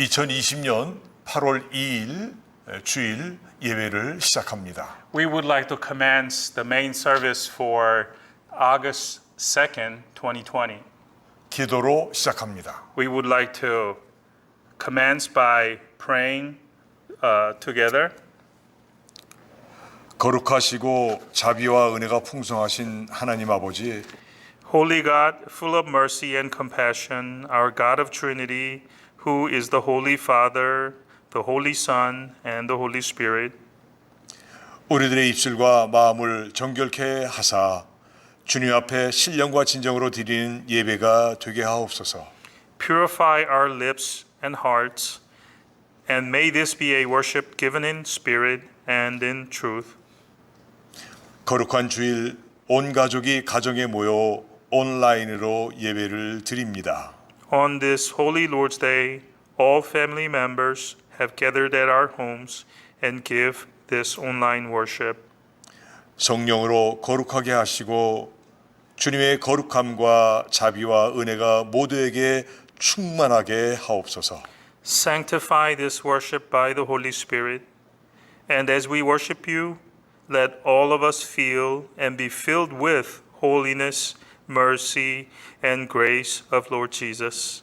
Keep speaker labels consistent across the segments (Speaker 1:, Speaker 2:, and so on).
Speaker 1: 2020년 8월 2일 주일 예배를 시작합니다.
Speaker 2: We would like to commence the main service for August 2nd, 2020.
Speaker 1: 기도로 시작합니다.
Speaker 2: We would like to commence by praying together.
Speaker 1: 거룩하시고 자비와 은혜가 풍성하신 하나님 아버지,
Speaker 2: Holy God, full of mercy and compassion, our God of Trinity, who is the Holy Father, the Holy Son, and the Holy Spirit.
Speaker 1: 우리들의 입술과 마음을 정결케 하사 주님 앞에 신령과 진정으로 드리는 예배가 되게 하옵소서.
Speaker 2: Purify our lips and hearts, and may this be a worship given in spirit and in truth.
Speaker 1: 거룩한 주일 온 가족이 가정에 모여 온라인으로 예배를 드립니다.
Speaker 2: On this holy Lord's Day, all family members have gathered at our homes and give this online worship.
Speaker 1: 성령으로 거룩하게 하시고 주님의 거룩함과 자비와 은혜가 모두에게 충만하게 하옵소서.
Speaker 2: Sanctify this worship by the Holy Spirit, and as we worship you, let all of us feel and be filled with holiness, mercy, and grace of Lord Jesus.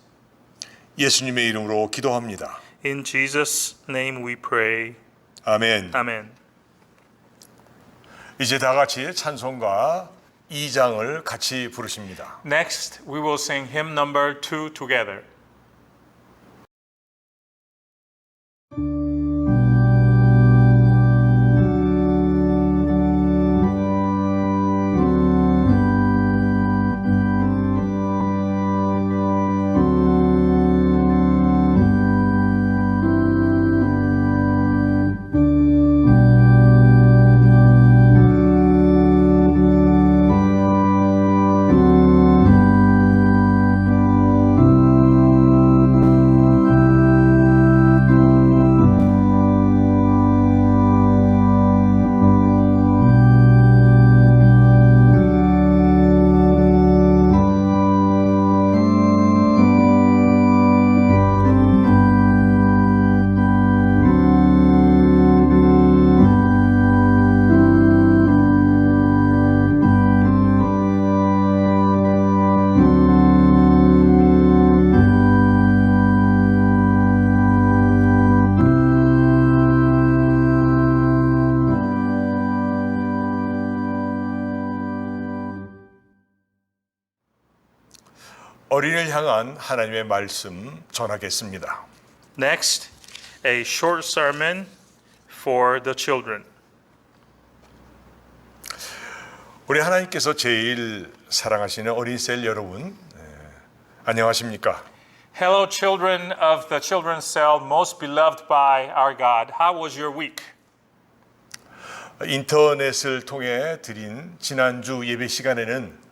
Speaker 1: 예수님의 이름으로 기도합니다.
Speaker 2: In Jesus' name we pray.
Speaker 1: 아멘.
Speaker 2: Amen.
Speaker 1: 이제 다 같이 찬송가 2장을 같이 부르십니다.
Speaker 2: Next, we will sing hymn number 2 together.
Speaker 1: 어린이를 향한 하나님의 말씀 전하겠습니다.
Speaker 2: Next, a short sermon for the children.
Speaker 1: 우리 하나님께서 제일 사랑하시는 어린 셀 여러분, 안녕하십니까?
Speaker 2: Hello, children of the children's cell, most beloved by our God. How was your week?
Speaker 1: 인터넷을 통해 드린 지난주 예배 시간에는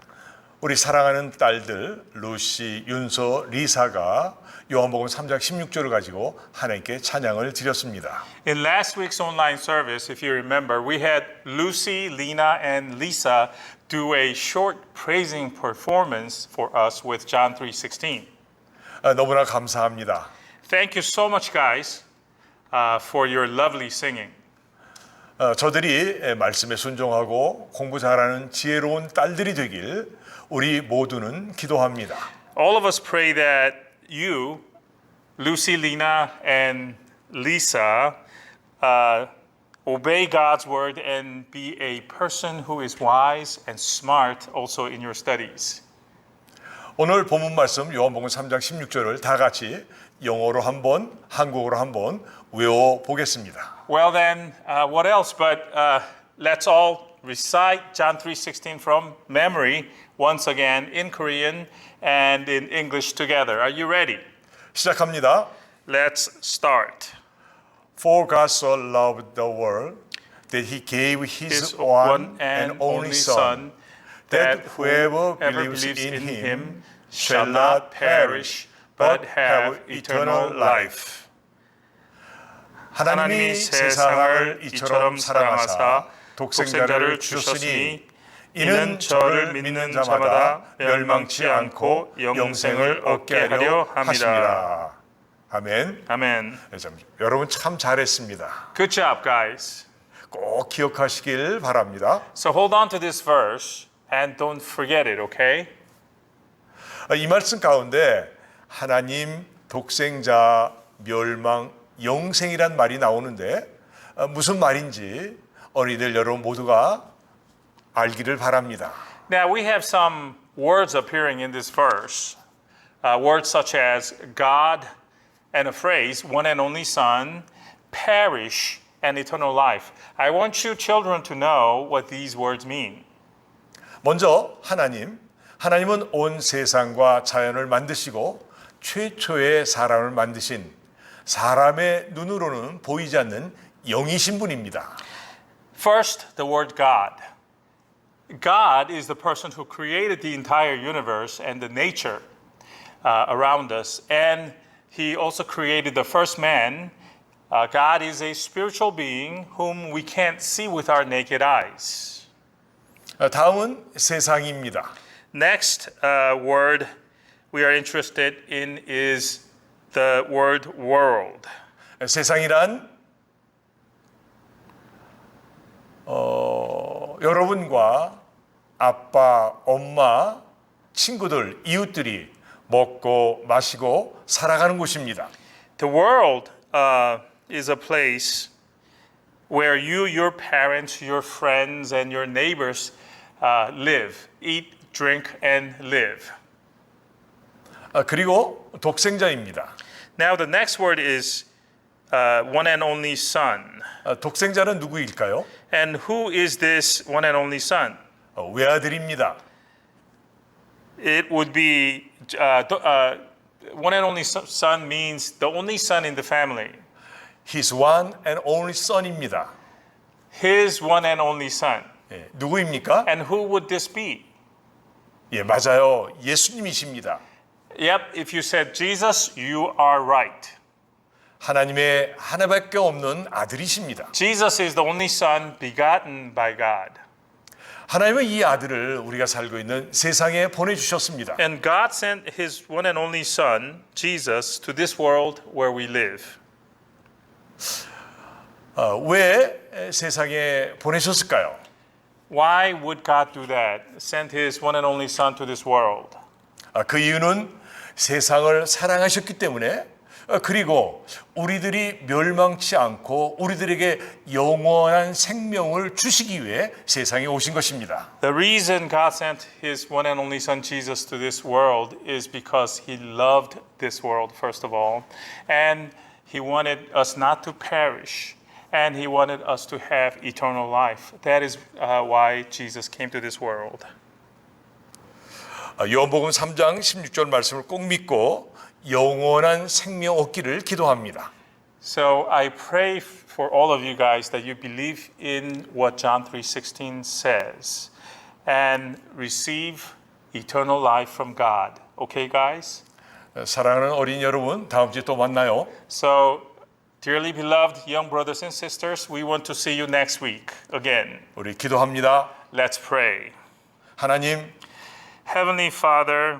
Speaker 1: 우리 사랑하는 딸들 루시, 윤서, 리사가 요한복음 3장 16절을 가지고 하나님께 찬양을 드렸습니다.
Speaker 2: In last week's online service, if you remember, we had Lucy, Lena, and Lisa do a short praising performance for us with John 3:16.
Speaker 1: 너무나 감사합니다.
Speaker 2: Thank you so much, guys, for your lovely singing.
Speaker 1: 저들이 말씀에 순종하고 공부 잘하는 지혜로운 딸들이 되길 우리 모두는 기도합니다.
Speaker 2: All of us pray that you, Lucy, Lena, and Lisa, obey God's word and be a person who is wise and smart also in your studies.
Speaker 1: 오늘 본문 말씀 요한복음 3장 16절을 다 같이 영어로 한번, 한국어로 한번 외워 보겠습니다.
Speaker 2: Well then, what else but let's all recite John 3:16 from memory once again in Korean and in English together. Are you ready?
Speaker 1: 시작합니다.
Speaker 2: Let's start.
Speaker 1: For God so loved the world that he gave his one and only Son, that whoever believes in him shall not perish but have eternal life. 하나님이 세상을 이처럼 사랑하사 독생자를 주셨으니 이는 저를 믿는 자마다 멸망치 않고 영생을 얻게 하려 함이라. 아멘.
Speaker 2: Amen.
Speaker 1: 여러분 참 잘했습니다.
Speaker 2: Good job, guys.
Speaker 1: 꼭 기억하시길 바랍니다.
Speaker 2: So hold on to this verse and don't forget it, okay?
Speaker 1: 이 말씀 가운데 하나님, 독생자, 멸망, 영생이란 말이 나오는데 무슨 말인지 어린이들 여러분 모두가 알기를 바랍니다.
Speaker 2: Now we have some words appearing in this verse. Words such as God and a phrase, one and only Son, perish, and eternal life. I want you children to know what these words mean.
Speaker 1: 먼저 하나님은 온 세상과 자연을 만드시고 최초의 사람을 만드신 사람의 눈으로는 보이지 않는 영이신 분입니다.
Speaker 2: First, the word God. God is the person who created the entire universe and the nature around us, and He also created the first man. God is a spiritual being whom we can't see with our naked eyes.
Speaker 1: 다음은 세상입니다.
Speaker 2: Next word we are interested in is the word world.
Speaker 1: 세상이란 여러분과 아빠, 엄마, 친구들, 이웃들이 먹고 마시고 살아가는 곳입니다.
Speaker 2: The world is a place where you, your parents, your friends, and your neighbors live, eat, drink, and live.
Speaker 1: 그리고 독생자입니다.
Speaker 2: Now the next word is one and only son.
Speaker 1: 독생자는 누구일까요?
Speaker 2: And who is this one and only son?
Speaker 1: 외아들입니다.
Speaker 2: It would be one and only son means the only son in the family.
Speaker 1: His one and only son입니다.
Speaker 2: His one and only son.
Speaker 1: 누구입니까?
Speaker 2: And who would this be?
Speaker 1: 예, 맞아요. 예수님이십니다.
Speaker 2: Yep, if you said Jesus, you are right.
Speaker 1: 하나님의 하나밖에 없는 아들이십니다.
Speaker 2: Jesus is the only son begotten by God.
Speaker 1: 하나님은 이 아들을 우리가 살고 있는 세상에 보내주셨습니다.
Speaker 2: And God sent His one and only son, Jesus, to this world where we live.
Speaker 1: 왜 세상에 보내셨을까요?
Speaker 2: Why would God do that? Send His one and only son to this world?
Speaker 1: 그 이유는 세상을 사랑하셨기 때문에 그리고 우리들이 멸망치 않고 우리들에게 영원한 생명을 주시기 위해 세상에 오신 것입니다.
Speaker 2: The reason God sent His one and only son Jesus to this world is because He loved this world first of all, and He wanted us not to perish, and He wanted us to have eternal life. That is why Jesus came to this world.
Speaker 1: 요한복음 3장 16절 말씀을 꼭 믿고 영원한 생명 얻기를 기도합니다.
Speaker 2: So I pray for all of you guys that you believe in what John 3:16 says and receive eternal life from God. Okay, guys?
Speaker 1: 사랑하는 어린이 여러분, 다음 주에 또 만나요.
Speaker 2: So, dearly beloved young brothers and sisters, we want to see you next week again.
Speaker 1: 우리 기도합니다.
Speaker 2: Let's pray.
Speaker 1: 하나님,
Speaker 2: Heavenly Father,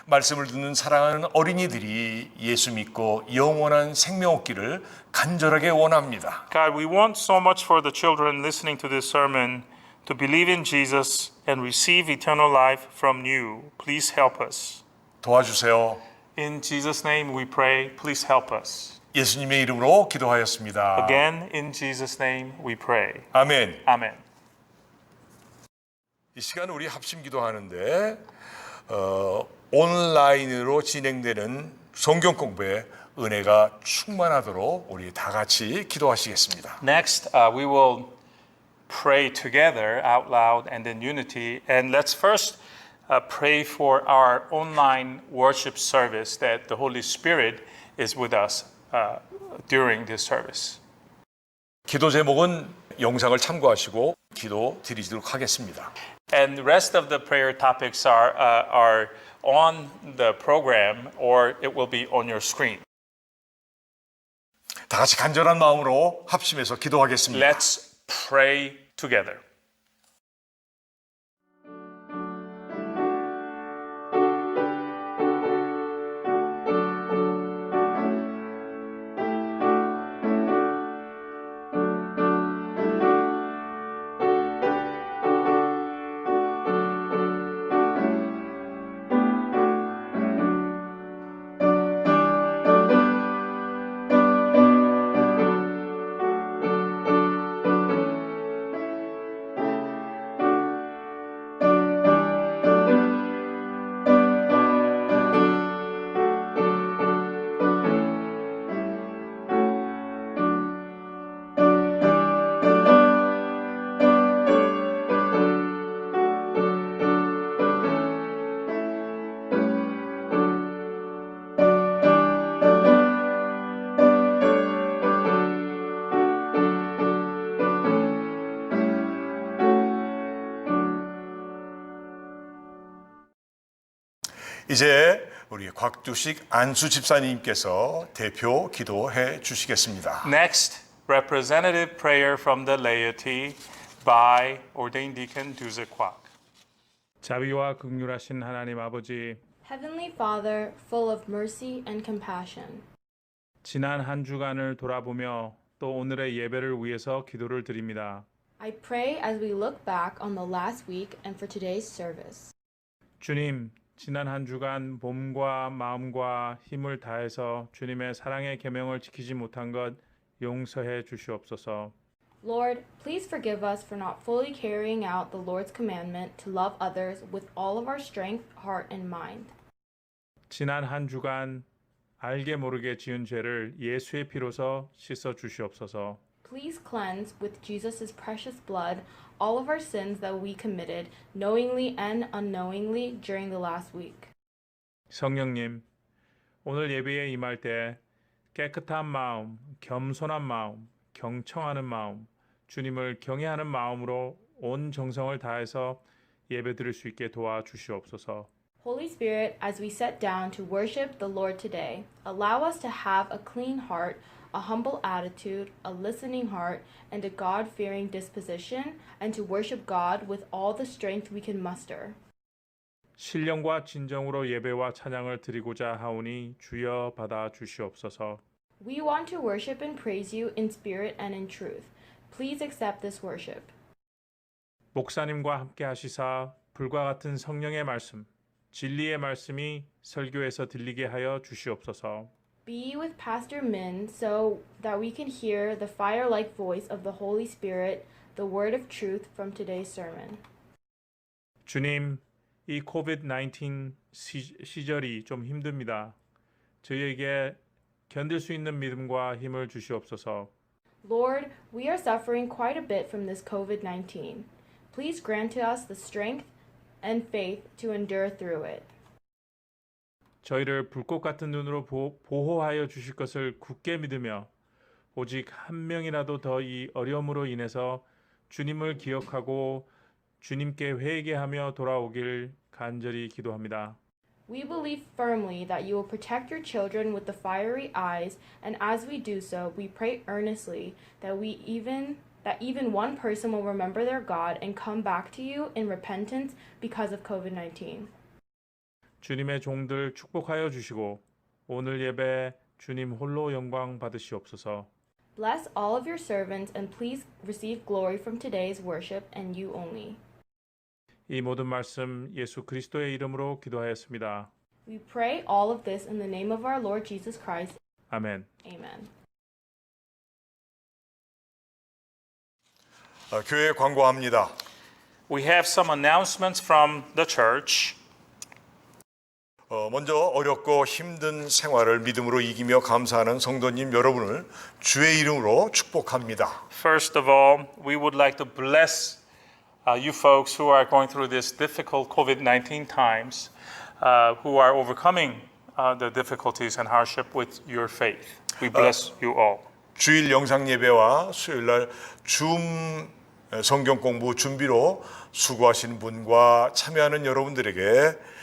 Speaker 1: 말씀을 듣는 사랑하는 어린이들이 예수 믿고 영원한 생명 얻기를 간절하게 원합니다.
Speaker 2: God, we want so much for the children listening to this sermon to believe in Jesus and receive eternal life from you. Please help us.
Speaker 1: 도와주세요.
Speaker 2: In Jesus' name we pray. Please help us.
Speaker 1: 예수님의 이름으로 기도하였습니다.
Speaker 2: Again, in Jesus' name we pray.
Speaker 1: 아멘.
Speaker 2: Amen.
Speaker 1: 이 시간 우리 합심 기도하는데 온라인으로 진행되는 성경 공부에 은혜가 충만하도록 우리 다 같이 기도하시겠습니다.
Speaker 2: Next, we will pray together out loud and in unity. And let's first pray for our online worship service that the Holy Spirit is with us during this service.
Speaker 1: 기도 제목은 영상을 참고하시고 기도 드리도록 하겠습니다.
Speaker 2: And the rest of the prayer topics are on the program or it will be on your screen.
Speaker 1: 다 같이 간절한 마음으로 합심해서 기도하겠습니다.
Speaker 2: Let's pray together.
Speaker 1: 이제 우리 곽두식 안수 집사님께서 대표 기도해 주시겠습니다.
Speaker 2: Next, representative prayer from the laity by ordained deacon Duze Kwak. 자비와 긍휼하신 하나님 아버지,
Speaker 3: Heavenly Father, full of mercy and compassion,
Speaker 2: 지난 한 주간을 돌아보며 또 오늘의 예배를 위해서 기도를 드립니다.
Speaker 3: I pray as we look back on the last week and for today's service.
Speaker 2: 주님, 지난 한 주간 몸과 마음과 힘을 다해서 주님의 사랑의 계명을 지키지 못한 것 용서해 주시옵소서.
Speaker 3: Lord, please forgive us for not fully carrying out the Lord's commandment to love others with all of our strength, heart, and mind.
Speaker 2: 지난 한 주간 알게 모르게 지은 죄를 예수의 피로서 씻어 주시옵소서.
Speaker 3: Please cleanse with Jesus' precious blood all of our sins that we committed knowingly and unknowingly during the last week.
Speaker 2: 성령님, 오늘 예배에 임할 때 깨끗한 마음, 겸손한 마음, 경청하는 마음, 주님을 경외하는 마음으로 온 정성을 다해서 예배드릴 수 있게 도와주시옵소서.
Speaker 3: Holy Spirit, as we set down to worship the Lord today, allow us to have a clean heart, a humble attitude, a listening heart, and a God-fearing disposition, and to worship God with all the strength we can muster.
Speaker 2: 신령과 진정으로 예배와 찬양을 드리고자 하오니 주여 받아 주시옵소서.
Speaker 3: We want to worship and praise you in spirit and in truth. Please accept this worship.
Speaker 2: 목사님과 함께 하시사 불과 같은 성령의 말씀, 진리의 말씀이 설교에서 들리게 하여 주시옵소서.
Speaker 3: Be with Pastor Min so that we can hear the fire-like voice of the Holy Spirit, the word of truth from today's sermon.
Speaker 2: 주님, 이 COVID-19 시절이 좀 힘듭니다. 저희에게 견딜 수 있는 믿음과 힘을 주시옵소서.
Speaker 3: Lord, we are suffering quite a bit from this COVID-19. Please grant to us the strength and faith to endure through it.
Speaker 2: 저희를 불꽃 같은 눈으로 보호하여 주실 것을 굳게 믿으며 오직 한 명이라도 더 이 어려움으로 인해서 주님을 기억하고 주님께 회개하며 돌아오길 간절히 기도합니다.
Speaker 3: We believe firmly that you will protect your children with the fiery eyes, and as we do so, we pray earnestly that even one person will remember their God and come back to you in repentance because of COVID-19.
Speaker 2: 주님의 종들 축복하여 주시고 오늘 예배 주님 홀로 영광 받으시옵소서.
Speaker 3: Bless all of your servants and please receive glory from today's worship and you only.
Speaker 2: 이 모든 말씀 예수 그리스도의 이름으로 기도하였습니다.
Speaker 3: We pray all of this in the name of our Lord Jesus Christ.
Speaker 2: 아멘.
Speaker 3: Amen.
Speaker 1: 교회 광고합니다.
Speaker 2: We have some announcements from the church.
Speaker 1: 먼저 어렵고 힘든 생활을 믿음으로 이기며 감사하는 성도님 여러분을 주의 이름으로 축복합니다.
Speaker 2: First of all, we would like to bless you folks who are going through this difficult COVID-19 times, who are overcoming the difficulties and hardship with your faith. We bless you all.
Speaker 1: 주일 영상 예배와 수요일 날 줌 성경 공부 준비로 수고하시는 분과 참여하는 여러분들에게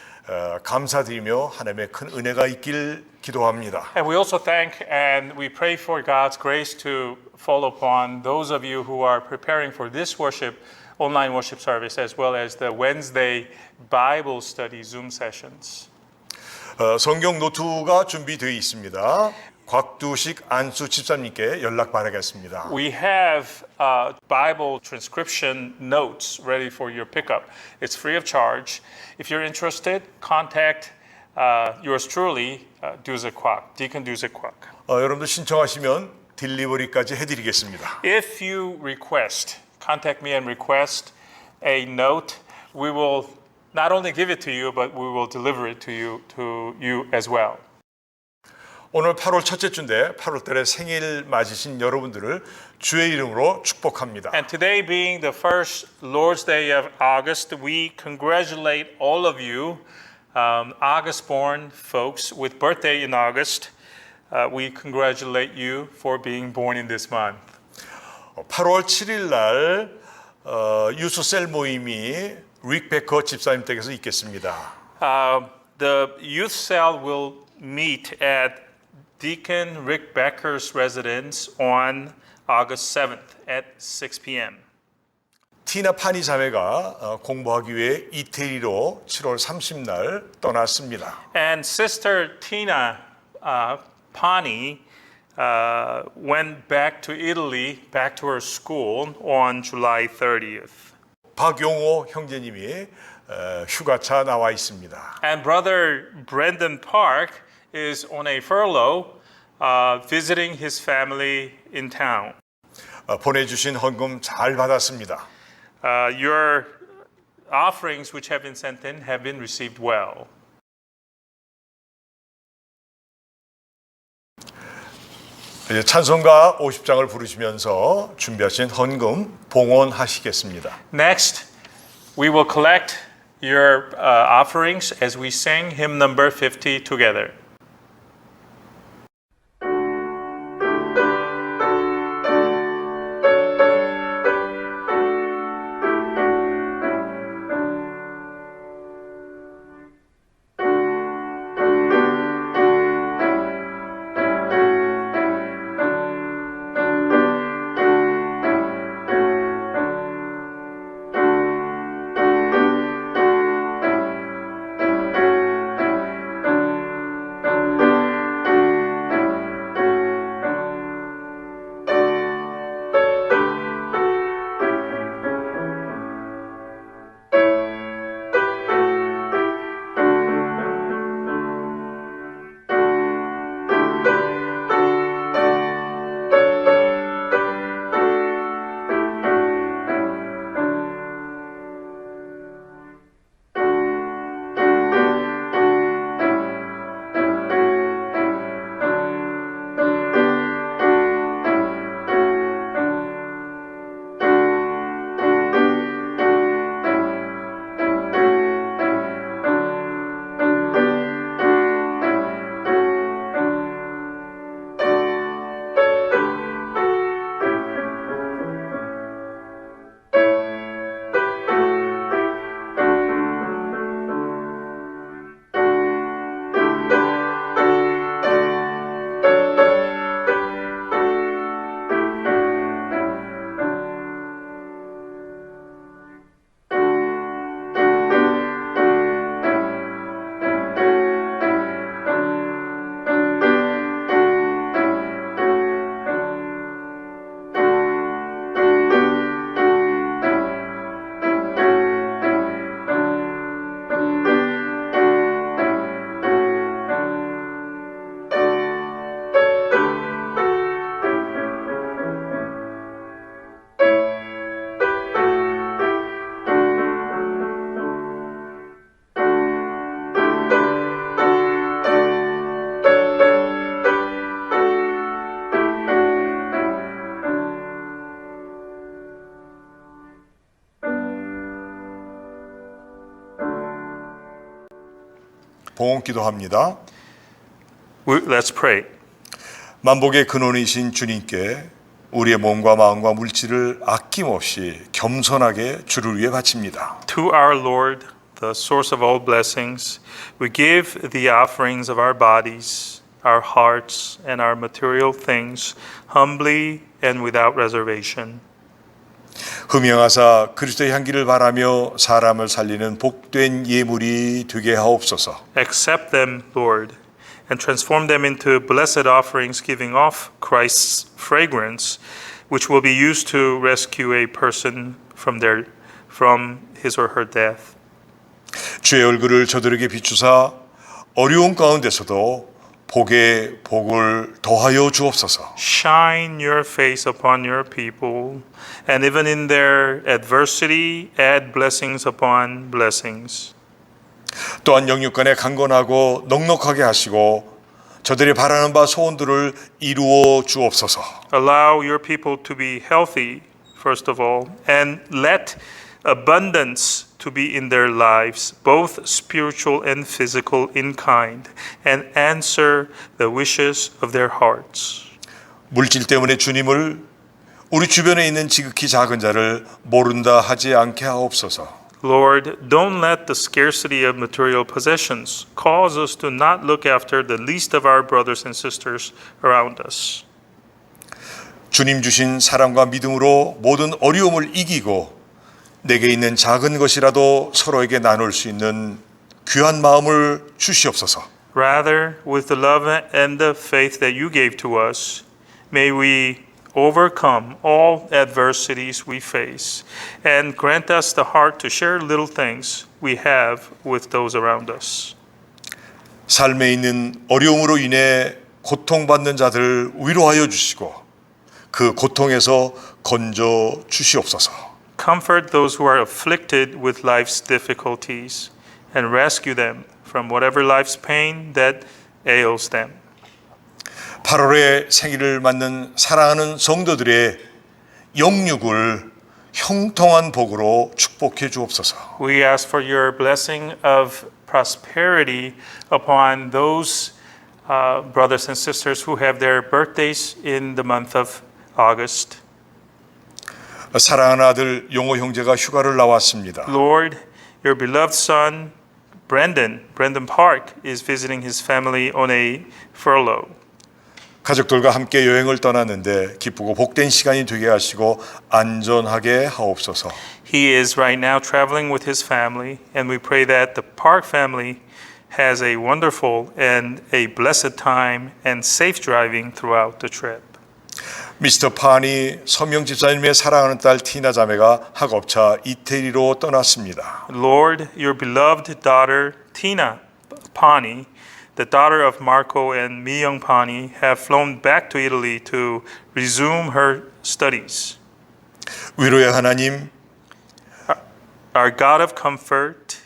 Speaker 1: 감사드리며 하나님의 큰 은혜가 있길 기도합니다.
Speaker 2: And we also thank and we pray for God's grace to fall upon those of you who are preparing for this online worship service, as well as the Wednesday Bible study Zoom sessions.
Speaker 1: 성경 노트가 준비되어 있습니다. 곽두식 안수 집사님께 연락 바라겠습니다.
Speaker 2: We have Bible transcription notes ready for your pickup. It's free of charge. If you're interested, contact yours truly, Duze Kwak, Deacon Duze Kwak.
Speaker 1: 여러분들 신청하시면 딜리버리까지 해드리겠습니다.
Speaker 2: If you request, contact me and request a note, we will not only give it to you, but we will deliver it to you as well.
Speaker 1: 오늘 8월 첫째 주인데 8월 달에 생일 맞으신 여러분들을 주의 이름으로 축복합니다.
Speaker 2: And today being the first Lord's Day of August, we congratulate all of you, August-born folks with birthday in August. We congratulate you for being born in this month.
Speaker 1: 8월 7일 날 유소셀 모임이 릭 베커 집사님 댁에서 있겠습니다.
Speaker 2: the youth cell will meet at Deacon Rick Becker's residence on August 7th at 6 p.m.
Speaker 1: 티나 파니 자매가 공부하기 위해 이태리로 7월 30날 떠났습니다.
Speaker 2: And Sister Tina Pani went back to Italy, back to her school on July 30th.
Speaker 1: 박용호 형제님이 휴가차 나와 있습니다.
Speaker 2: And Brother Brendan Park is on a furlough visiting his family in town.
Speaker 1: 보내주신 헌금 잘 받았습니다.
Speaker 2: Your offerings which have been sent in have been received well.
Speaker 1: 이제 찬송가 50장을 부르시면서 준비하신 헌금 봉헌하시겠습니다.
Speaker 2: Next, we will collect your offerings as we sing hymn number 50 together.
Speaker 1: 봉헌 기도합니다.
Speaker 2: Let's pray.
Speaker 1: 만복의 근원이신 주님께 우리의 몸과 마음과 물질을 아낌없이 겸손하게 주를 위해 바칩니다.
Speaker 2: To our Lord, the source of all blessings, we give the offerings of our bodies, our hearts, and our material things humbly and without reservation.
Speaker 1: 흠영하사 그리스도의 향기를 바라며 사람을 살리는 복된 예물이 되게 하옵소서.
Speaker 2: Accept them, Lord, and transform them into blessed offerings giving off Christ's fragrance, which will be used to rescue a person from his or her death.
Speaker 1: 주의 얼굴을 저들에게 비추사 어려운 가운데서도 복에 복을 더하여 주옵소서.
Speaker 2: Shine your face upon your people, and even in their adversity, add blessings upon blessings.
Speaker 1: 또한 영육간에 강건하고 넉넉하게 하시고 저들이 바라는 바 소원들을 이루어 주옵소서.
Speaker 2: Allow your people to be healthy, first of all, and let abundance to be in their lives, both spiritual and physical in kind, and answer the wishes of their hearts.
Speaker 1: 물질 때문에 주님을 우리 주변에 있는 지극히 작은 자를 모른다 하지 않게 하옵소서.
Speaker 2: Lord, don't let the scarcity of material possessions cause us to not look after the least of our brothers and sisters around us.
Speaker 1: 주님 주신 사랑과 믿음으로 모든 어려움을 이기고 내게 있는 작은 것이라도 서로에게 나눌 수 있는 귀한 마음을 주시옵소서.
Speaker 2: Rather, with the love and the faith that you gave to us, may we overcome all adversities we face and grant us the heart to share little things we have with those around us.
Speaker 1: 삶에 있는 어려움으로 인해 고통받는 자들을 위로하여 주시고 그 고통에서 건져 주시옵소서.
Speaker 2: Comfort those who are afflicted with life's difficulties and rescue them from whatever life's pain that ails them.
Speaker 1: 8월에 생일을 맞는 사랑하는 성도들의 영육을 형통한 복으로 축복해 주옵소서.
Speaker 2: We ask for your blessing of prosperity upon those brothers and sisters who have their birthdays in the month of August.
Speaker 1: 사랑하는 아들 용호 형제가 휴가를 나왔습니다.
Speaker 2: Lord, your beloved son Brendan Park is visiting his family on a furlough.
Speaker 1: 가족들과 함께 여행을 떠났는데 기쁘고 복된 시간이 되게 하시고 안전하게 하옵소서.
Speaker 2: He is right now traveling with his family, and we pray that the Park family has a wonderful and a blessed time and safe driving throughout the trip.
Speaker 1: 미스터 파니 서명 집사님의 사랑하는 딸 티나 자매가 학업차 이태리로 떠났습니다.
Speaker 2: Lord, your beloved daughter Tina Pani, the daughter of Marco and Mi-young Pani, have flown back to Italy to resume her studies.
Speaker 1: 위로의 하나님,
Speaker 2: Our God of comfort,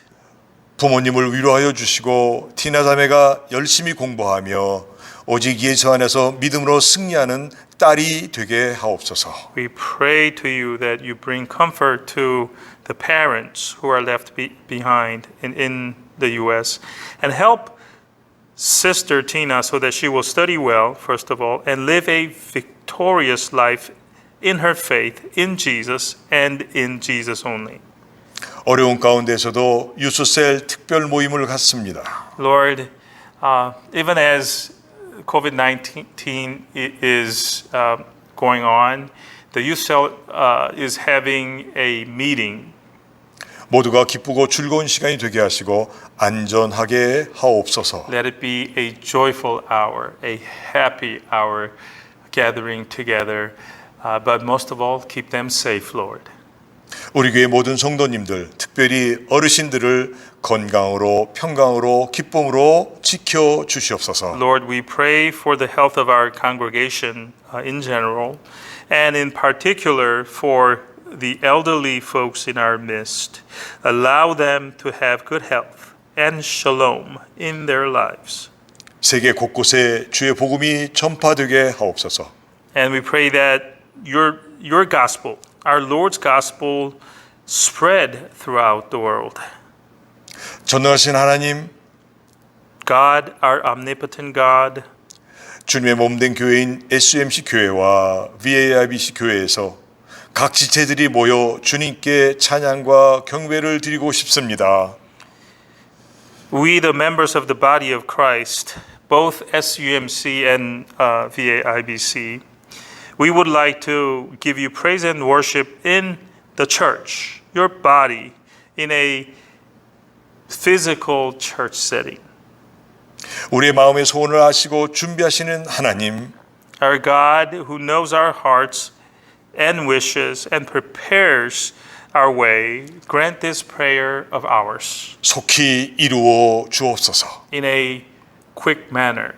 Speaker 1: 부모님을 위로하여 주시고 티나 자매가 열심히 공부하며 오직 예수 안에서 믿음으로 승리하는 딸이 되게 하옵소서.
Speaker 2: we pray to you that you bring comfort to the parents who are left behind in the U.S. and help Sister Tina so that she will study well, first of all, and live a victorious life in her faith in Jesus and in Jesus only.
Speaker 1: 어려운 가운데서도 유스셀 특별 모임을 갖습니다.
Speaker 2: Lord, even as COVID-19 is going on, the youth cell is having a meeting.
Speaker 1: 모두가 기쁘고 즐거운 시간이 되게 하시고 안전하게 하옵소서.
Speaker 2: Let it be a joyful hour, a happy hour gathering together, but most of all, keep them safe, Lord.
Speaker 1: 우리 교회 모든 성도님들, 특별히 어르신들을 건강으로, 평강으로, 기쁨으로 지켜 주시옵소서.
Speaker 2: Lord, we pray for the health of our congregation in general, and in particular for the elderly folks in our midst. Allow them to have good health and shalom in their lives.
Speaker 1: 세계 곳곳에 주의 복음이 전파되게 하옵소서.
Speaker 2: And we pray that your gospel, our Lord's gospel, spread throughout the world.
Speaker 1: 전능하신 하나님,
Speaker 2: God, our omnipotent God,
Speaker 1: 주님의 몸된 교회인 SUMC 교회와 VAIBC 교회에서 각 지체들이 모여 주님께 찬양과 경배를 드리고 싶습니다.
Speaker 2: we, the members of the body of Christ, both SUMC and VAIBC, we would like to give you praise and worship in the church, your body, in a physical church setting.
Speaker 1: 우리의 마음의 소원을 아시고 준비하시는 하나님,
Speaker 2: Our God, who knows our hearts and wishes and prepares our way, grant this prayer of ours
Speaker 1: 속히 이루어 주옵소서.
Speaker 2: in a quick manner.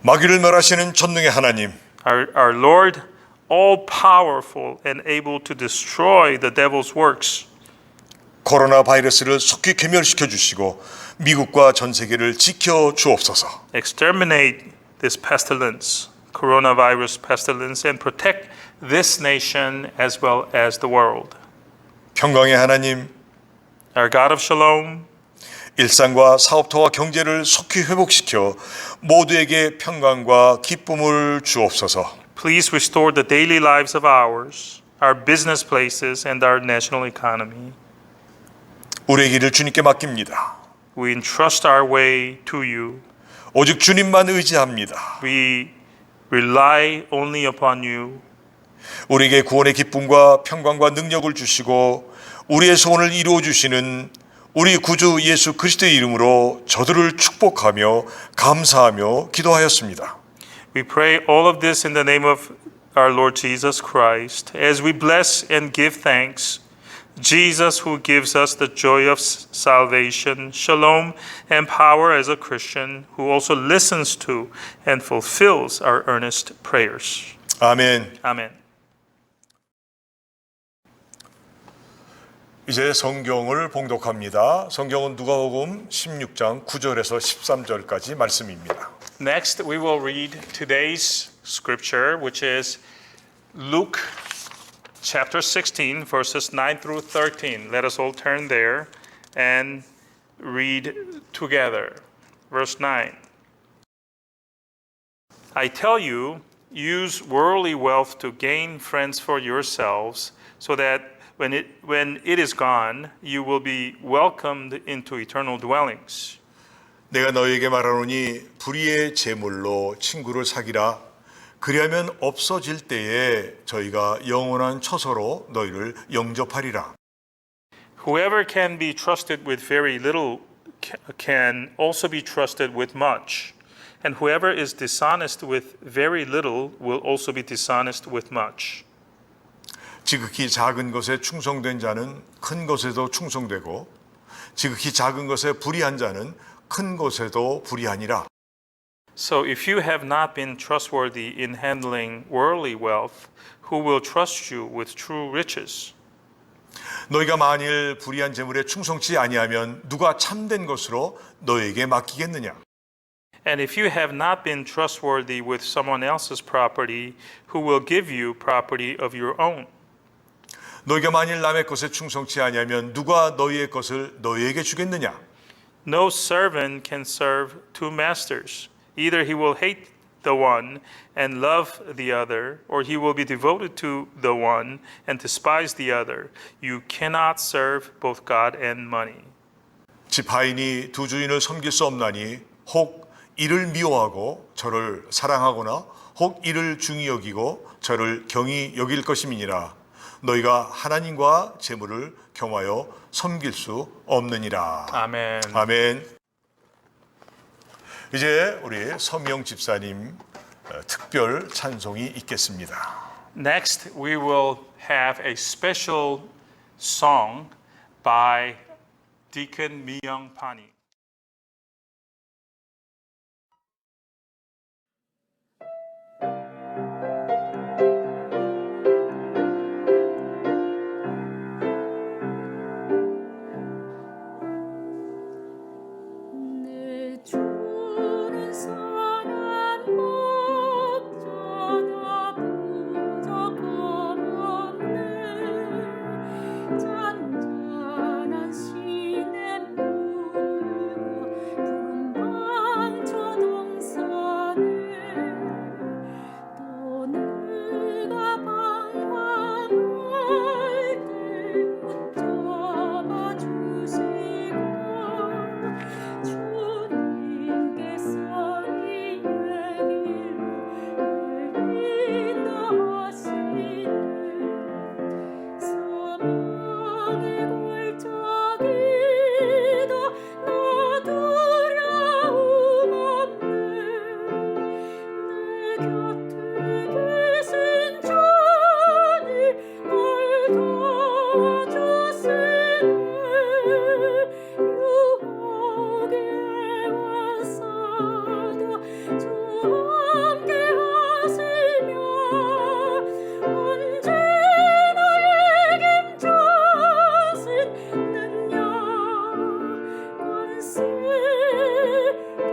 Speaker 1: 마귀를 멸하시는 전능의 하나님,
Speaker 2: Our Lord, all powerful and able to destroy the devil's works,
Speaker 1: 코로나 바이러스를 속히 괴멸시켜 주시고 미국과 전 세계를 지켜 주옵소서.
Speaker 2: exterminate this pestilence, coronavirus pestilence, and protect this nation as well as the world.
Speaker 1: 평강의 하나님,
Speaker 2: Our God of Shalom,
Speaker 1: 일상과 사업터와 경제를 속히 회복시켜 모두에게 평강과 기쁨을 주옵소서.
Speaker 2: please restore the daily lives of ours, our business places, and our national economy.
Speaker 1: 우리의 길을 주님께 맡깁니다.
Speaker 2: We entrust our way to you.
Speaker 1: 오직 주님만 의지합니다.
Speaker 2: We rely only upon you.
Speaker 1: 우리에게 구원의 기쁨과 평강과 능력을 주시고 우리의 소원을 이루어 주시는 우리 구주 예수 그리스도의 이름으로 저들을 축복하며 감사하며 기도하였습니다.
Speaker 2: We pray all of this in the name of our Lord Jesus Christ as we bless and give thanks. Jesus, who gives us the joy of salvation, shalom, and power as a Christian, who also listens to and fulfills our earnest prayers.
Speaker 1: 아멘.
Speaker 2: Amen.
Speaker 1: 이제 성경을 봉독합니다. 성경은 누가복음 16장 9절에서 13절까지 말씀입니다.
Speaker 2: Next, we will read today's scripture, which is Luke chapter 16, verses 9 through 13. Let us all turn there and read together. Verse 9. I tell you, use worldly wealth to gain friends for yourselves, so that when it is gone, you will be welcomed into eternal dwellings.
Speaker 1: 내가 너희에게 말하노니 불의의 재물로 친구를 사귀라. 그리하면 없어질 때에 저희가 영원한 처소로 너희를 영접하리라.
Speaker 2: Whoever can be trusted with very little can also be trusted with much. And whoever is dishonest with very little will also be dishonest with much.
Speaker 1: 지극히 작은 것에 충성된 자는 큰 것에도 충성되고 지극히 작은 것에 불의한 자는 큰 것에도 불의하니라.
Speaker 2: So if you have not been trustworthy in handling worldly wealth, who will trust you with true riches?
Speaker 1: 너희가 만일 불의한 재물에 충성치 아니하면 누가 참된 것으로 너희에게 맡기겠느냐?
Speaker 2: And if you have not been trustworthy with someone else's property, who will give you property of your own?
Speaker 1: 너희가 만일 남의 것에 충성치 아니하면 누가 너희의 것을 너희에게 주겠느냐?
Speaker 2: No servant can serve two masters. Either he will hate the one and love the other, or he will be devoted to the one and despise the other. You cannot serve both God and money.
Speaker 1: 지파인이 두 주인을 섬길 수 없나니 혹 이를 미워하고 저를 사랑하거나 혹 이를 중히 여기고 저를 경히 여길 것임이니라. 너희가 하나님과 재물을 겸하여 섬길 수 없느니라.
Speaker 2: 아멘.
Speaker 1: 아멘. 이제 우리 서미영 집사님 특별 찬송이 있겠습니다.
Speaker 2: Next, we will have a special song by Deacon Myung Pani.
Speaker 4: 잔잔한 시냇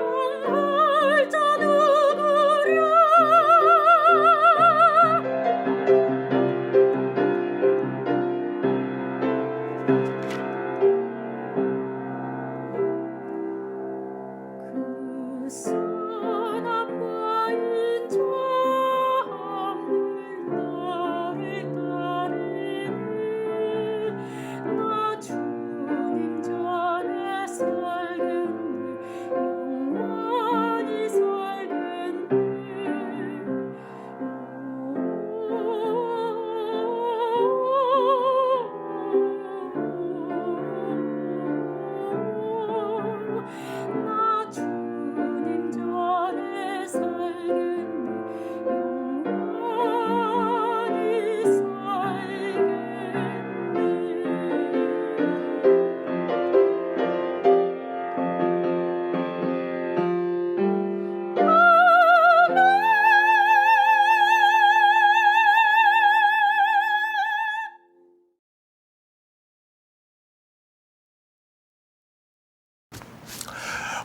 Speaker 4: 강할 자 누구랴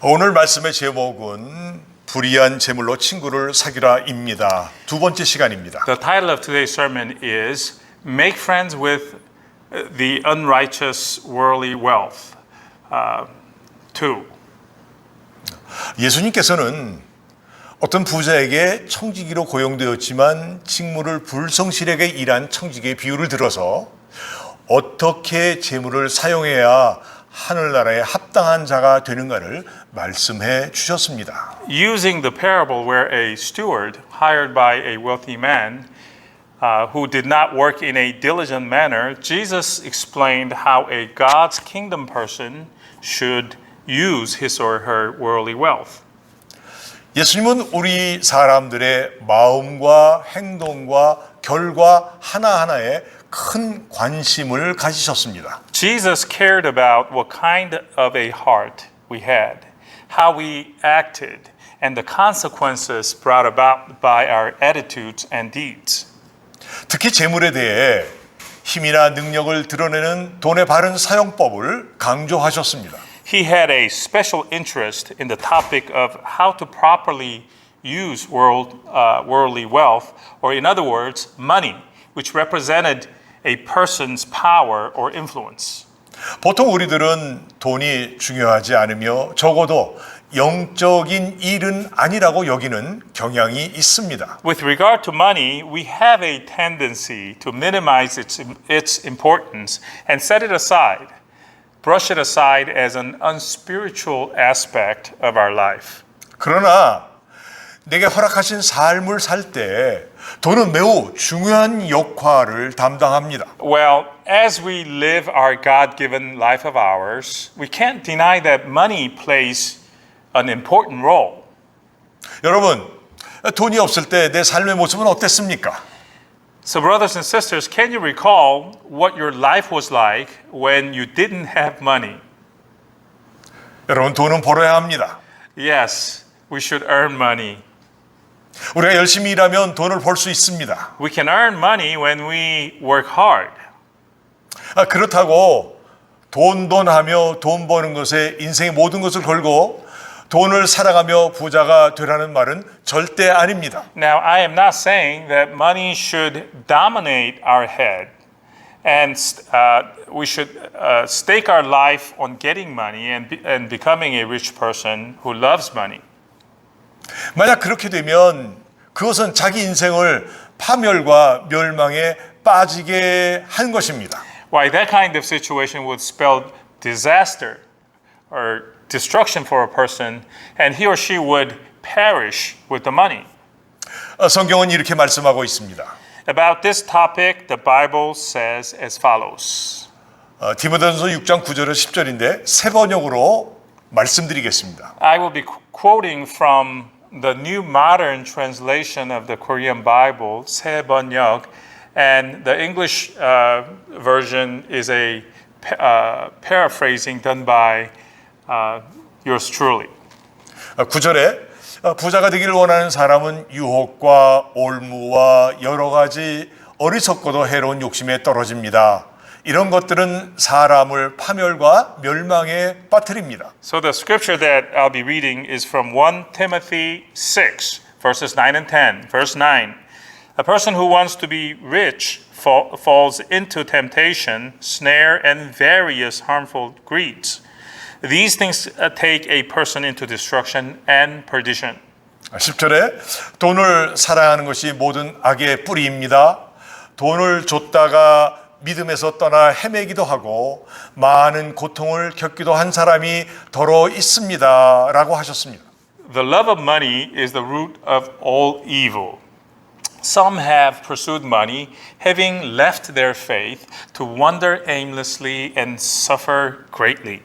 Speaker 1: 오늘 말씀의 제목은 불의한 재물로 친구를 사귀라입니다. 두 번째 시간입니다.
Speaker 2: The title of today's sermon is Make Friends with the Unrighteous Worldly Wealth. 2.
Speaker 1: 예수님께서는 어떤 부자에게 청지기로 고용되었지만 직무를 불성실하게 일한 청지기의 비유를 들어서 어떻게 재물을 사용해야 하늘나라에 합당한 자가 되는가를 말씀해 주셨습니다.
Speaker 2: Using the parable where a steward hired by a wealthy man who did not work in a diligent manner, Jesus explained how a God's kingdom person should use his or her worldly wealth.
Speaker 1: 예수님은 우리 사람들의 마음과 행동과 결과 하나하나에 큰 관심을 가지셨습니다.
Speaker 2: Jesus cared about what kind of a heart we had, how we acted, and the consequences brought about by our attitudes and deeds.
Speaker 1: 특히 재물에 대해 힘이나 능력을 드러내는 돈의 바른 사용법을 강조하셨습니다.
Speaker 2: He had a special interest in the topic of how to properly use worldly wealth, or in other words, money, which represented a person's power or influence.
Speaker 1: 보통 우리들은 돈이 중요하지 않으며 적어도 영적인 일은 아니라고 여기는 경향이 있습니다.
Speaker 2: With regard to money, we have a tendency to minimize its importance and set it aside, brush it aside as an unspiritual aspect of our life.
Speaker 1: 그러나 내게 허락하신 삶을 살 때 돈은 매우 중요한 역할을 담당합니다.
Speaker 2: Well, as we live our God-given life of ours, we can't deny that money plays an important role.
Speaker 1: 여러분, 돈이 없을 때 내 삶의 모습은 어땠습니까?
Speaker 2: So brothers and sisters, can you recall what your life was like when you didn't have money?
Speaker 1: 여러분, 돈은 벌어야 합니다.
Speaker 2: Yes, we should earn money.
Speaker 1: 우리가 열심히 일하면 돈을 벌 수 있습니다.
Speaker 2: We can earn money when we work hard.
Speaker 1: 그렇다고 돈 하며 돈 버는 것에 인생의 모든 것을 걸고 돈을 살아가며 부자가 되라는 말은 절대 아닙니다.
Speaker 2: Now, I am not saying that money should dominate our head and we should stake our life on getting money and becoming a rich person who loves money.
Speaker 1: 만약 그렇게 되면 그것은 자기 인생을 파멸과 멸망에 빠지게 한 것입니다.
Speaker 2: Why, that kind of situation would spell disaster or destruction for a person, and he or she would perish with the money.
Speaker 1: 성경은 이렇게 말씀하고 있습니다.
Speaker 2: About this topic, the Bible says as follows.
Speaker 1: 디모데전서 6장 9절에서 10절인데 새 번역으로 말씀드리겠습니다.
Speaker 2: I will be quoting from the New Modern Translation of the Korean Bible, 새 번역, and the English version is a paraphrasing done by yours truly.
Speaker 1: 9절에 부자가 되기를 원하는 사람은 유혹과 올무와 여러 가지 어리석고도 해로운 욕심에 떨어집니다. 이런 것들은 사람을 파멸과 멸망에 빠뜨립니다.
Speaker 2: So the scripture that I'll be reading is from 1 Timothy 6, verses 9 and 10. Verse 9, a person who wants to be rich falls into temptation, snare, and various harmful greeds. These things take a person into destruction and perdition.
Speaker 1: 10절에 돈을 사랑하는 것이 모든 악의 뿌리입니다. 돈을 줬다가 믿음에서 떠나 헤매기도 하고 많은 고통을 겪기도 한 사람이 더러 있습니다. 라고 하셨습니다.
Speaker 2: The love of money is the root of all evil. Some have pursued money, having left their faith to wander aimlessly and suffer greatly.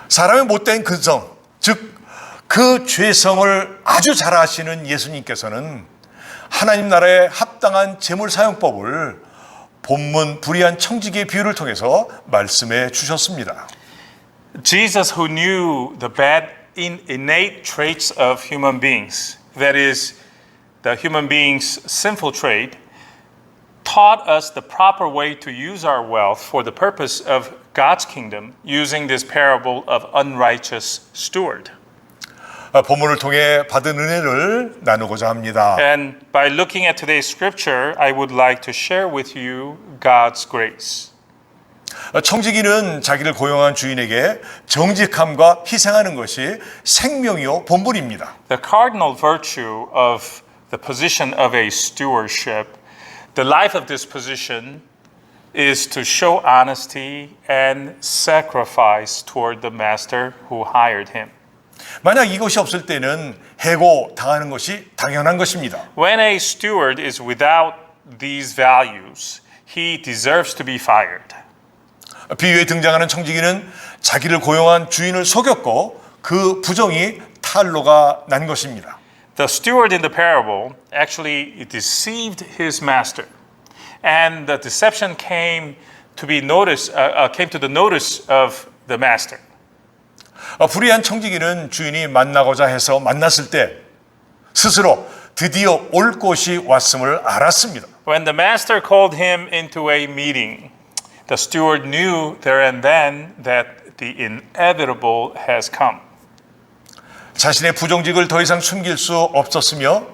Speaker 1: 사람의 못된 근성, 즉 그 죄성을 아주 잘 아시는 예수님께서는 하나님 나라에 합당한 재물 사용법을 본문 불의한 청지기의 비유를 통해서 말씀해 주셨습니다.
Speaker 2: Jesus, who knew the bad innate traits of human beings, that is, the human being's sinful trait, taught us the proper way to use our wealth for the purpose of God's kingdom using this parable of unrighteous steward.
Speaker 1: 본문을 통해 받은 은혜를 나누고자 합니다.
Speaker 2: And by looking at today's scripture, I would like to share with you God's grace.
Speaker 1: 청지기는 자기를 고용한 주인에게 정직함과 희생하는 것이 생명이요 본분입니다.
Speaker 2: The cardinal virtue of the position of a stewardship, the life of this position is to show honesty and sacrifice toward the master who hired him.
Speaker 1: 만약 이것이 없을 때는 해고 당하는 것이 당연한 것입니다.
Speaker 2: When a steward is without these values, he deserves to be fired.
Speaker 1: 비유에 등장하는 청지기는 자기를 고용한 주인을 속였고 그 부정이 탄로가 난 것입니다.
Speaker 2: The steward in the parable actually deceived his master, and the deception came to the notice of the master.
Speaker 1: 불의한 청지기는 주인이 만나고자 해서 만났을 때 스스로 드디어 올 곳이 왔음을 알았습니다.
Speaker 2: When the master called him into a meeting, the steward knew there and then that the inevitable has come.
Speaker 1: 자신의 부정직을 더 이상 숨길 수 없었으며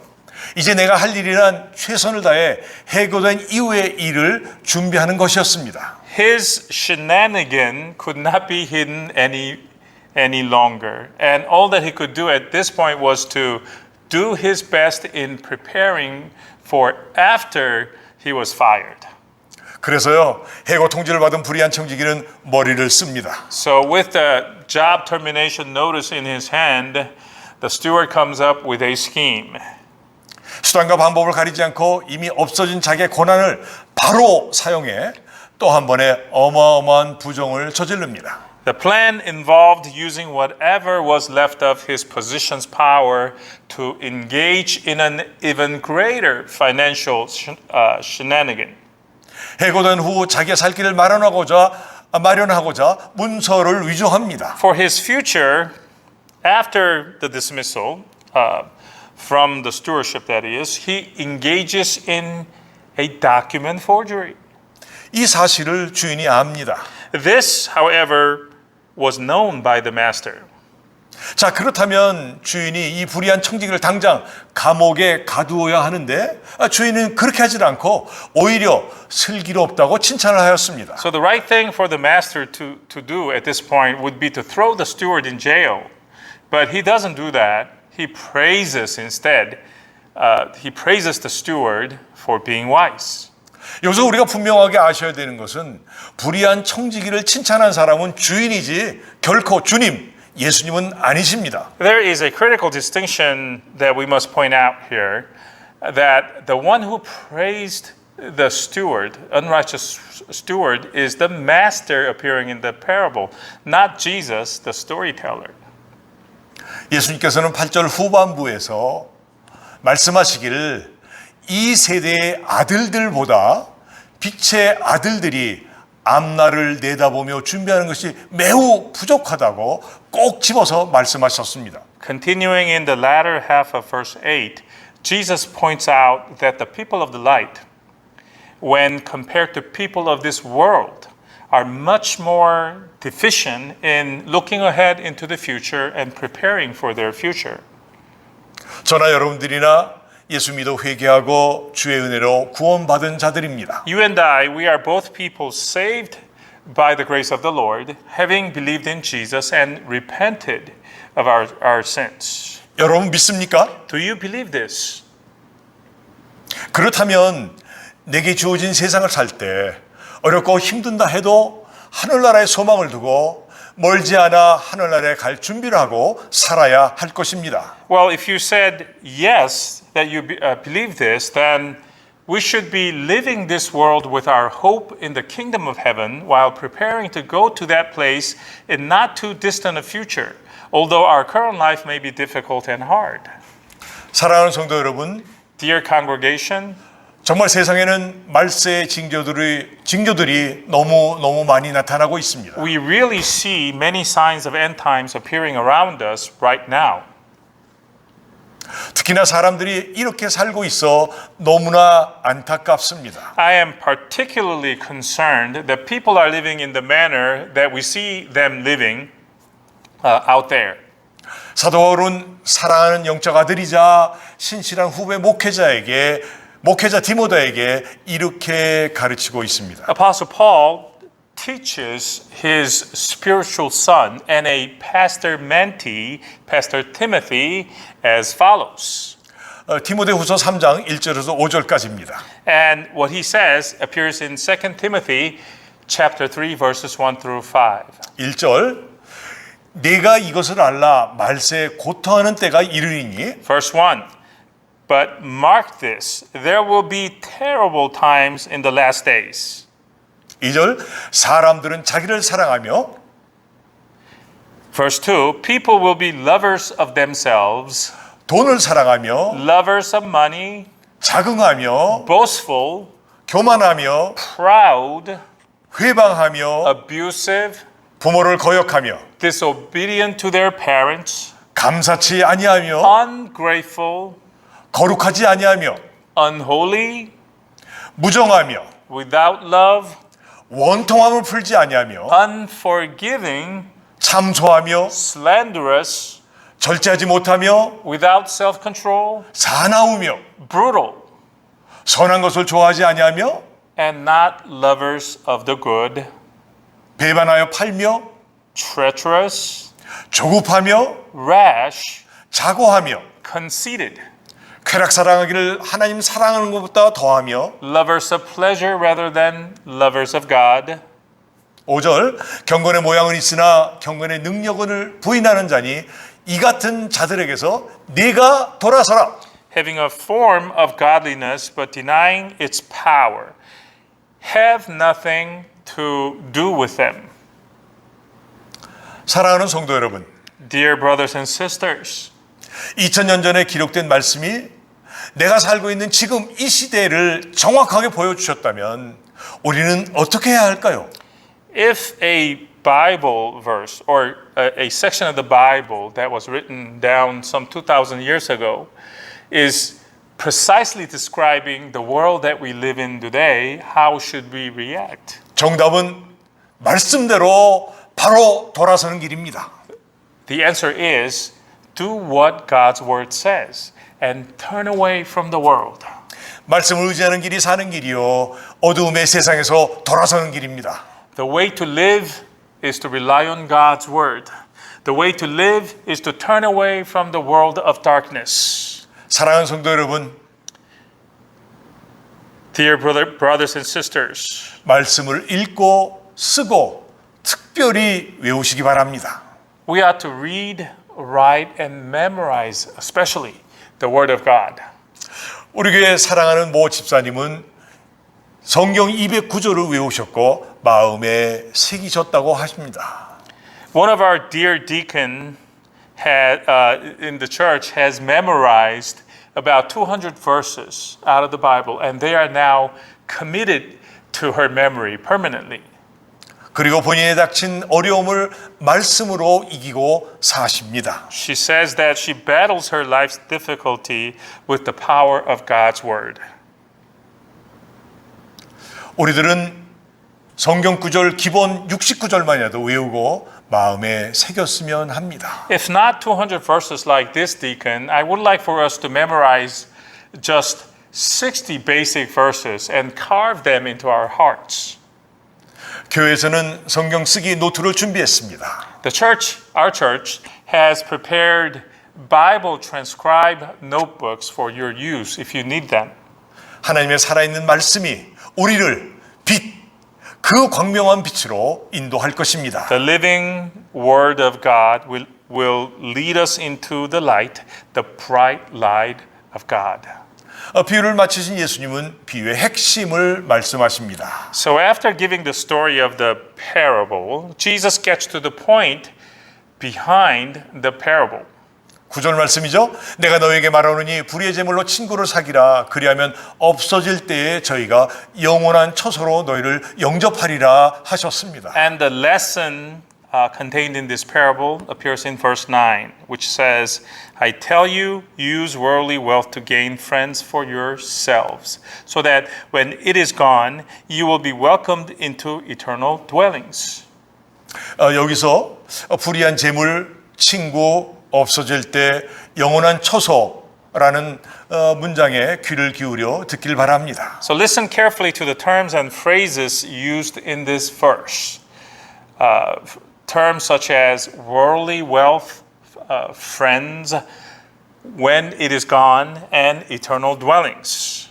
Speaker 1: 이제 내가 할 일이란 최선을 다해 해고된 이후의 일을 준비하는 것이었습니다.
Speaker 2: His shenanigan could not be hidden any longer, and all that he could do at this point was to do his best in preparing for after he was fired.
Speaker 1: 그래서요, 해고 통지를 받은 불의한 청지기는 머리를 씁니다.
Speaker 2: So with the job termination notice in his hand, the steward comes up with a scheme.
Speaker 1: 수단과 방법을 가리지 않고 이미 없어진 자기의 권한을 바로 사용해 또 한 번의 어마어마한 부정을 저지릅니다.
Speaker 2: The plan involved using whatever was left of his position's power to engage in an even greater financial shenanigan.
Speaker 1: 해고된 후 자기의 살 길을 마련하고자 문서를 위조합니다.
Speaker 2: For his future, after the dismissal from the stewardship, that is, he engages in a document forgery.
Speaker 1: 이 사실을 주인이 압니다.
Speaker 2: This, however, was known by the master.
Speaker 1: 자, 그렇다면 주인이 이 불의한 청지기를 당장 감옥에 가두어야 하는데 주인은 그렇게 하지 않고 오히려 슬기롭다고 칭찬을 하였습니다.
Speaker 2: So the right thing for the master to do at this point would be to throw the steward in jail. But he doesn't do that. He praises instead. He praises the steward for being wise.
Speaker 1: 여기서 우리가 분명하게 아셔야 되는 것은 불의한 청지기를 칭찬한 사람은 주인이지 결코 주님, 예수님은 아니십니다.
Speaker 2: There is a critical distinction that we must point out here, that the one who praised the steward, unrighteous steward, is the master appearing in the parable, not Jesus, the storyteller.
Speaker 1: 예수님께서는 8절 후반부에서 말씀하시기를 이 세대의 아들들보다 빛의 아들들이 앞날을 내다보며 준비하는 것이 매우 부족하다고 꼭 집어서 말씀하셨습니다.
Speaker 2: Continuing in the latter half of verse 8, Jesus points out that the people of the light, when compared to people of this world, are much more deficient in looking ahead into the future and preparing for their future.
Speaker 1: 저나 여러분들이나 예수 믿어 회개하고 주의 은혜로 구원받은 자들입니다.
Speaker 2: You and I, we are both people saved by the grace of the Lord, having believed in Jesus and repented of our sins.
Speaker 1: 여러분 믿습니까?
Speaker 2: Do you believe this?
Speaker 1: 그렇다면 내게 주어진 세상을 살 때 어렵고 힘든다 해도 하늘나라에 소망을 두고 멀지 않아 하늘나라에 갈 준비를 하고 살아야 할 것입니다.
Speaker 2: Well, if you said yes, that you believe this, then we should be living this world with our hope in the kingdom of heaven while preparing to go to that place in not too distant a future, although our current life may be difficult and hard.
Speaker 1: 사랑하는 성도 여러분,
Speaker 2: Dear congregation,
Speaker 1: 정말 세상에는 말세의 징조들이 너무 많이 나타나고 있습니다.
Speaker 2: we really see many signs of end times appearing around us right now.
Speaker 1: 특히나 사람들이 이렇게 살고 있어 너무나 안타깝습니다.
Speaker 2: I am particularly concerned that people are living in the manner that we see them living out there.
Speaker 1: 사도 바울은 사랑하는 영적 아들이자 신실한 후배 목회자 디모데에게 이렇게 가르치고 있습니다.
Speaker 2: Apostle Paul teaches his spiritual son and a pastor mentee, Pastor Timothy, as follows.
Speaker 1: 디모데후서 3장 1절에서 5절까지입니다.
Speaker 2: And what he says appears in 2 Timothy chapter 3 verses 1 through 5.
Speaker 1: 1절 내가 이것을 알라 말세에 고통하는 때가 이르리니
Speaker 2: Verse 1. But mark this, there will be terrible times in the last days.
Speaker 1: 2절 사람들은 자기를 사랑하며
Speaker 2: Verse 2. People will be lovers of themselves,
Speaker 1: 돈을 사랑하며
Speaker 2: lovers of money,
Speaker 1: 자긍하며
Speaker 2: boastful,
Speaker 1: 교만하며
Speaker 2: proud,
Speaker 1: 회방하며
Speaker 2: abusive,
Speaker 1: 부모를 거역하며
Speaker 2: disobedient to their parents,
Speaker 1: 감사치 아니하며
Speaker 2: ungrateful,
Speaker 1: 거룩하지 아니하며
Speaker 2: unholy,
Speaker 1: 무정하며
Speaker 2: without love,
Speaker 1: 원통함을 풀지 아니하며
Speaker 2: unforgiving,
Speaker 1: 참소하며
Speaker 2: slanderous,
Speaker 1: 절제하지 못하며
Speaker 2: without self-control, brutal,
Speaker 1: 사나우며 선한 것을 좋아하지 아니하며
Speaker 2: and not lovers of the good,
Speaker 1: 배반하여 팔며
Speaker 2: treacherous,
Speaker 1: 조급하며
Speaker 2: rash,
Speaker 1: 자고하며
Speaker 2: conceited,
Speaker 1: 쾌락 사랑하기를 하나님 사랑하는 것보다 더하며
Speaker 2: lovers of pleasure rather than lovers of God.
Speaker 1: 5절 경건의 모양은 있으나 경건의 능력을 부인하는 자니 이 같은 자들에게서 네가 돌아서라.
Speaker 2: Having a form of godliness but denying its power, have nothing to do with them.
Speaker 1: 사랑하는 성도 여러분,
Speaker 2: Dear brothers and sisters,
Speaker 1: 2000년 전에 기록된 말씀이 내가 살고 있는 지금 이 시대를 정확하게 보여주셨다면 우리는 어떻게 해야 할까요?
Speaker 2: if a Bible verse or a section of the Bible that was written down some 2,000 years ago is precisely describing the world that we live in today, how should we react?
Speaker 1: 정답은 말씀대로 바로 돌아서는 길입니다.
Speaker 2: The answer is do what God's word says and turn away from the world.
Speaker 1: 말씀을 의지하는 길이 사는 길이요 어두움의 세상에서 돌아서는 길입니다.
Speaker 2: The way to live is to rely on God's word. The way to live is to turn away from the world of darkness.
Speaker 1: 사랑하는 성도 여러분,
Speaker 2: Dear brothers and sisters,
Speaker 1: 말씀을 읽고 쓰고 특별히 외우시기 바랍니다.
Speaker 2: we ought to read, write, and memorize, especially the Word of God.
Speaker 1: 우리 교회 사랑하는 모 집사님은 성경 209조를 외우셨고 마음에 새기셨다고 하십니다.
Speaker 2: One of our dear deacon in the church has memorized about 200 verses out of the Bible, and they are now committed to her memory permanently.
Speaker 1: 그리고 본인에 닥친 어려움을 말씀으로 이기고 사십니다.
Speaker 2: She says that she battles her life's difficulty with the power of God's word.
Speaker 1: 우리들은 성경 구절 기본 69절만이라도 외우고 마음에 새겼으면 합니다.
Speaker 2: If not 200 verses like this, deacon, I would like for us to memorize just 60 basic verses and carve them into our hearts.
Speaker 1: 교회에서는 성경 쓰기 노트를 준비했습니다.
Speaker 2: Our church has prepared Bible transcribe notebooks for your use if you need them.
Speaker 1: 하나님의 살아있는 말씀이 우리를 그 광명한 빛으로 인도할 것입니다.
Speaker 2: The living word of God will lead us into the light, the bright light of God.
Speaker 1: 비유를 마치신 예수님은 비유의 핵심을 말씀하십니다.
Speaker 2: So after giving the story of the parable, Jesus gets to the point behind the parable.
Speaker 1: 9절 말씀이죠. 내가 너에게 말하노니 불의의 제물로 친구를 사귀라. 그리하면 없어질 때에 저희가 영원한 처소로 너희를 영접하리라 하셨습니다.
Speaker 2: And the lesson contained in this parable appears in verse 9, which says, I tell you, use worldly wealth to gain friends for yourselves, so that when it is gone, you will be welcomed into eternal dwellings.
Speaker 1: 여기서 불의한 재물, 친구 없어질 때 영원한 처소라는 문장에 귀를 기울여 듣길 바랍니다.
Speaker 2: So listen carefully to the terms and phrases used in this verse. Terms such as worldly wealth, friends, when it is gone, and eternal dwellings.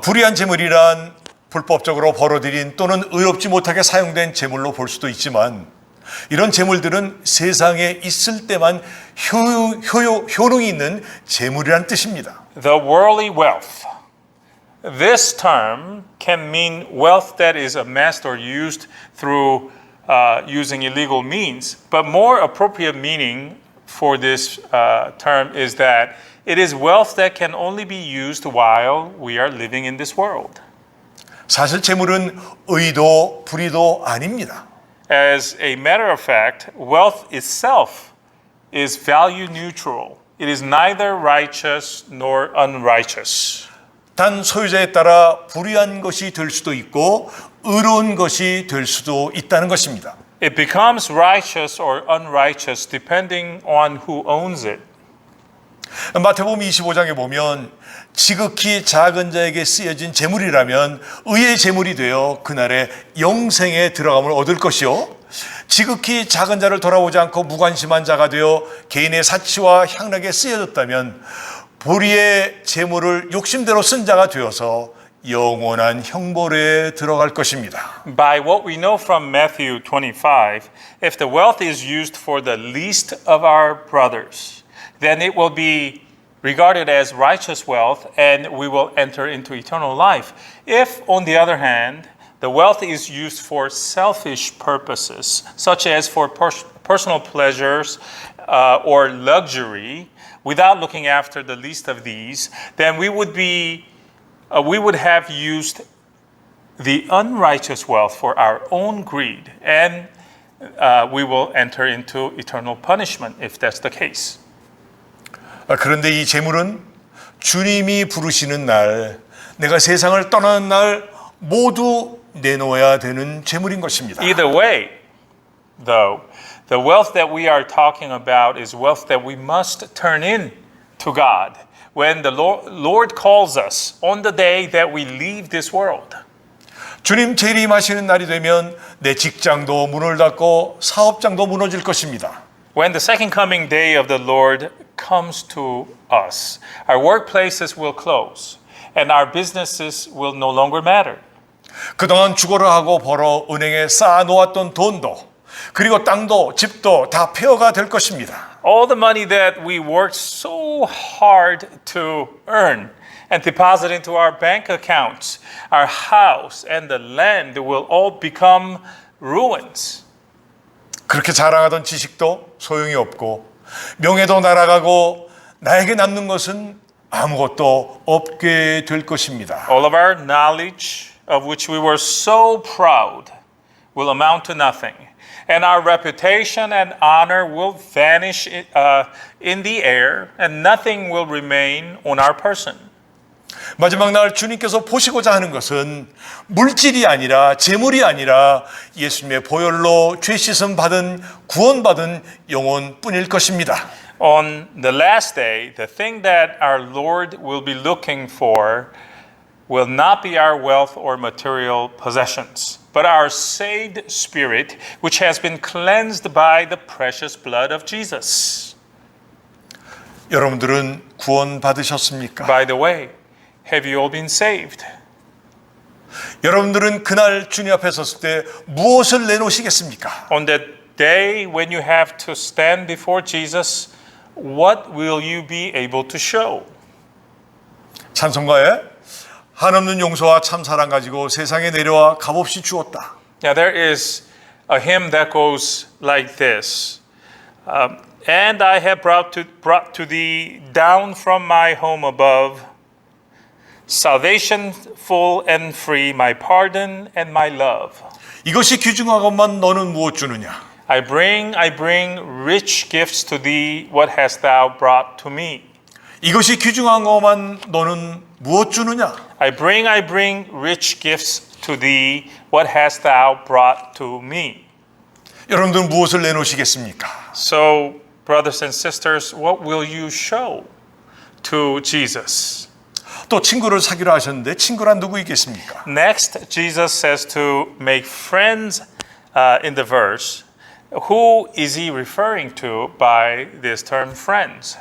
Speaker 1: 불의한 재물이란 불법적으로 벌어들인 또는 의롭지 못하게 사용된 재물로 볼 수도 있지만 이런 재물들은 세상에 있을 때만 효능이 있는 재물이란 뜻입니다.
Speaker 2: The worldly wealth. This term can mean wealth that is amassed or used through using illegal means, but more appropriate meaning for this term is that it is wealth that can only be used while we are living in this world.
Speaker 1: 사실 재물은 의도, 불의도 아닙니다.
Speaker 2: As a matter of fact, wealth itself is value neutral. It is neither righteous nor unrighteous.
Speaker 1: 단 소유자에 따라 불의한 것이 될 수도 있고 의로운 것이 될 수도 있다는 것입니다.
Speaker 2: It becomes righteous or unrighteous depending on who owns it.
Speaker 1: 마태복음 25장에 보면 지극히 작은 자에게 쓰여진 재물이라면 의의 재물이 되어 그날에 영생에 들어감을 얻을 것이요 지극히 작은 자를 돌아보지 않고 무관심한 자가 되어 개인의 사치와 향락에 쓰여졌다면 불의의 재물을 욕심대로 쓴 자가 되어서 영원한 형벌에 들어갈 것입니다.
Speaker 2: By what we know from Matthew 25, if the wealth is used for the least of our brothers, then it will be regarded as righteous wealth and we will enter into eternal life. If, on the other hand, the wealth is used for selfish purposes, such as for personal pleasures or luxury, without looking after the least of these, then we would have used the unrighteous wealth for our own greed, and we will enter into eternal punishment if that's the case.
Speaker 1: 그런데 이 재물은 주님이 부르시는 날, 내가 세상을 떠나는 날 모두 내놓아야 되는 재물인 것입니다.
Speaker 2: Either way, though, the wealth that we are talking about is wealth that we must turn in to God when the Lord calls us on the day that we leave this world.
Speaker 1: 주님 재림하시는 날이 되면 내 직장도 문을 닫고 사업장도 무너질 것입니다.
Speaker 2: When the second coming day of the Lord comes to us, our workplaces will close and our businesses will no longer matter.
Speaker 1: 그동안 죽어라 하고 벌어 은행에 쌓아 놓았던 돈도 그리고 땅도 집도 다 폐허가 될 것입니다.
Speaker 2: All the money that we worked so hard to earn and deposit into our bank accounts, our house and the land will all become ruins.
Speaker 1: 그렇게 자랑하던 지식도 소용이 없고 명예도 날아가고 나에게 남는 것은 아무것도 없게 될 것입니다.
Speaker 2: All of our knowledge of which we were so proud will amount to nothing. And our reputation and honor will vanish in the air and nothing will remain on our person.
Speaker 1: 마지막 날 주님께서 보시고자 하는 것은 물질이 아니라 재물이 아니라 예수님의 보혈로 죄 씻음 받은 구원받은 영혼뿐일 것입니다.
Speaker 2: On the last day, the thing that our Lord will be looking for will not be our wealth or material possessions, but our saved spirit, which has been cleansed by the precious blood of Jesus.
Speaker 1: 여러분들은 구원 받으셨습니까?
Speaker 2: By the way, have you all been saved?
Speaker 1: 여러분들은 그날 주님 앞에 섰을 때 무엇을 내놓으시겠습니까?
Speaker 2: On that day when you have to stand before Jesus, what will you be able to show?
Speaker 1: 찬송가에 한없는 용서와 참사랑 가지고 세상에 내려와 값없이 주었다.
Speaker 2: Now there is a hymn that goes like this. And I have brought to thee down from my home above salvation full and free, my pardon and my love.
Speaker 1: 이것이 귀중한 것만 너는 무엇 주느냐?
Speaker 2: I bring rich gifts to thee. What hast thou brought to me?
Speaker 1: 이것이 귀중한 것만 너는 무엇 주느냐?
Speaker 2: I bring rich gifts to thee. What hast thou brought to me?
Speaker 1: 여러분들 무엇을 내놓으시겠습니까?
Speaker 2: So, brothers and sisters, what will you show to Jesus?
Speaker 1: 또 친구를 사귀라 하셨는데 친구란 누구이겠습니까?
Speaker 2: Next, Jesus says to make friends in the verse. Who is he referring to by this term friends?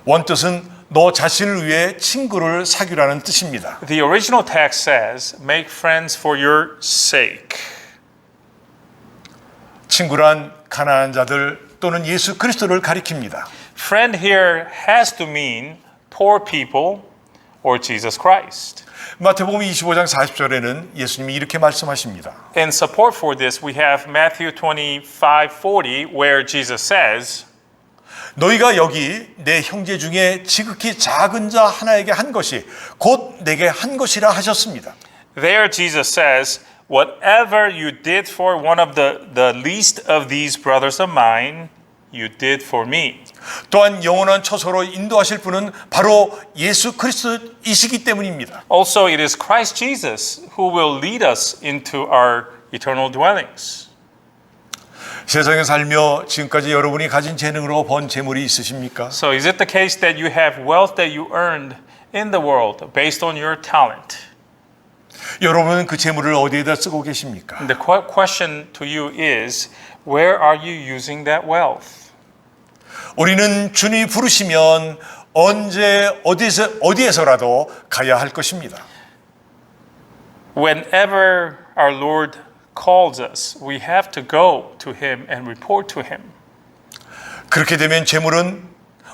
Speaker 1: 원뜻은 너 자신을 위해 친구를 사귀라는 뜻입니다.
Speaker 2: The original text says, make friends for your sake.
Speaker 1: 친구란 가난한 자들 또는 예수 그리스도를 가리킵니다.
Speaker 2: Friend here has to mean poor people or Jesus Christ.
Speaker 1: 마태복음 25장 40절에는 예수님이 이렇게 말씀하십니다.
Speaker 2: In support for this, we have Matthew 25:40, where Jesus says,
Speaker 1: 너희가 여기 내 형제 중에 지극히 작은 자 하나에게 한 것이 곧 내게 한 것이라 하셨습니다.
Speaker 2: there Jesus says, whatever you did for one of the least of these brothers of mine, you did for me.
Speaker 1: 또한 영원한 처소로 인도하실 분은 바로 예수 그리스도이시기 때문입니다.
Speaker 2: Also, it is Christ Jesus who will lead us into our eternal dwellings.
Speaker 1: 세상에 살며 지금까지 여러분이 가진 재능으로 번 재물이 있으십니까?
Speaker 2: So, is it the case that you have wealth that you earned in the world based on your talent?
Speaker 1: 여러분은 그 재물을 어디에다 쓰고 계십니까?
Speaker 2: The question to you is, where are you using that wealth?
Speaker 1: 우리는 주님이 부르시면 언제 어디에서라도 가야 할 것입니다.
Speaker 2: Whenever our Lord calls us, we have to go to Him and report to Him.
Speaker 1: 그렇게 되면 재물은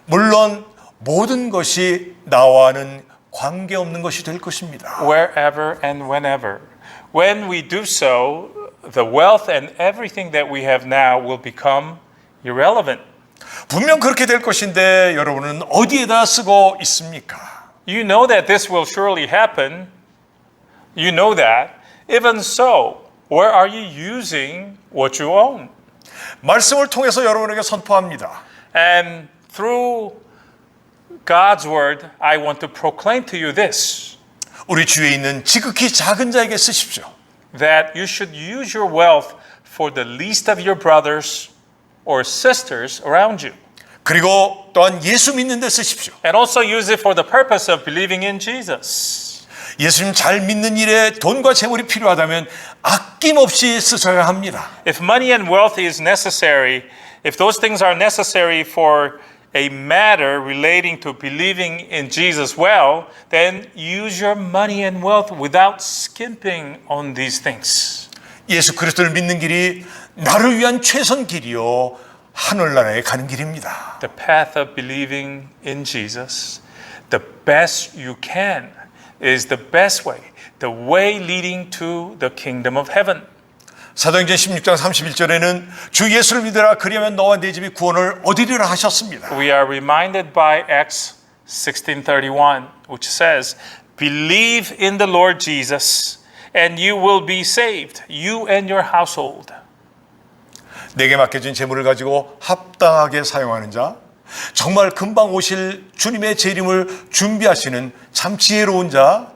Speaker 1: 물론 모든 것이 나와는 관계없는 것이 될 것입니다.
Speaker 2: Wherever and whenever. When we do so, the wealth and everything that we have now will become irrelevant.
Speaker 1: 분명 그렇게 될 것인데 여러분은 어디에다 쓰고 있습니까?
Speaker 2: You know that this will surely happen. You know that. Even so, where are you using what you own?
Speaker 1: 말씀을 통해서 여러분에게 선포합니다.
Speaker 2: And through God's word, I want to proclaim to you this.
Speaker 1: 우리 주위에 있는 지극히 작은 자에게 쓰십시오.
Speaker 2: That you should use your wealth for the least of your brothers or sisters around you.
Speaker 1: 그리고 또한 예수 믿는 데 쓰십시오.
Speaker 2: And also use it for the purpose of believing in Jesus.
Speaker 1: 예수님 잘 믿는 일에 돈과 재물이 필요하다면 아낌없이 쓰셔야 합니다.
Speaker 2: If money and wealth is necessary, if those things are necessary for a matter relating to believing in Jesus well, then use your money and wealth without skimping on these things.
Speaker 1: 예수 그리스도를 믿는 길이 나를 위한 최선 길이요 하늘나라에 가는 길입니다.
Speaker 2: The path of believing in Jesus, the best you can, is the best way, the way leading to the kingdom of heaven.
Speaker 1: 사도행전 16장 31절에는 주 예수를 믿으라 그리하면 너와 네 집이 구원을 얻으리라 하셨습니다.
Speaker 2: We are reminded by Acts 16:31, which says, "Believe in the Lord Jesus, and you will be saved, you and your household."
Speaker 1: 내게 맡겨진 재물을 가지고 합당하게 사용하는 자, 정말 금방 오실 주님의 재림을 준비하시는 참 지혜로운 자,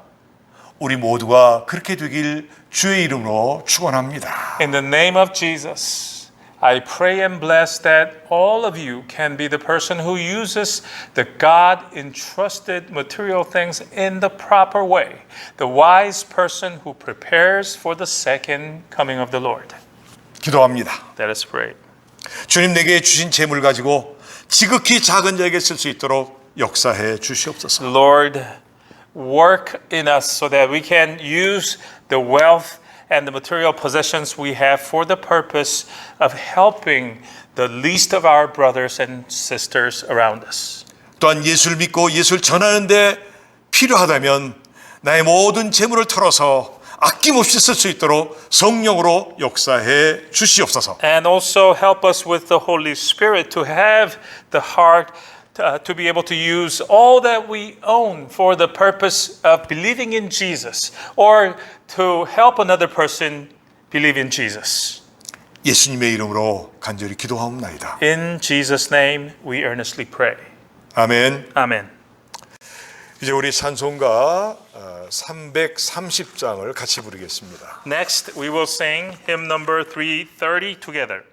Speaker 1: 우리 모두가 그렇게 되길 주의 이름으로 축원합니다.
Speaker 2: In the name of Jesus, I pray and bless that all of you can be the person who uses the God-entrusted material things in the proper way, the wise person who prepares for the second coming of the Lord.
Speaker 1: 기도합니다.
Speaker 2: Let us pray.
Speaker 1: 주님 내게 주신 재물 가지고 지극히 작은 자에게 쓸 수 있도록 역사해 주시옵소서.
Speaker 2: Lord, work in us so that we can use the wealth and the material possessions we have for the purpose of helping the least of our brothers and sisters around us.
Speaker 1: 또한 예수를 믿고 예수를 전하는데 필요하다면 나의 모든 재물을 털어서 아낌없이 쓸 수 있도록 성령으로 역사해 주시옵소서.
Speaker 2: And also help us with the Holy Spirit to have the heart to be able to use all that we own for the purpose of believing in Jesus or to help another person believe in Jesus.
Speaker 1: 예수님의 이름으로 간절히 기도하옵나이다.
Speaker 2: In Jesus' name, we earnestly pray.
Speaker 1: 아멘.
Speaker 2: Amen.
Speaker 1: 이제 우리 찬송가 330장을 같이 부르겠습니다.
Speaker 2: Next, we will sing hymn number 330 together.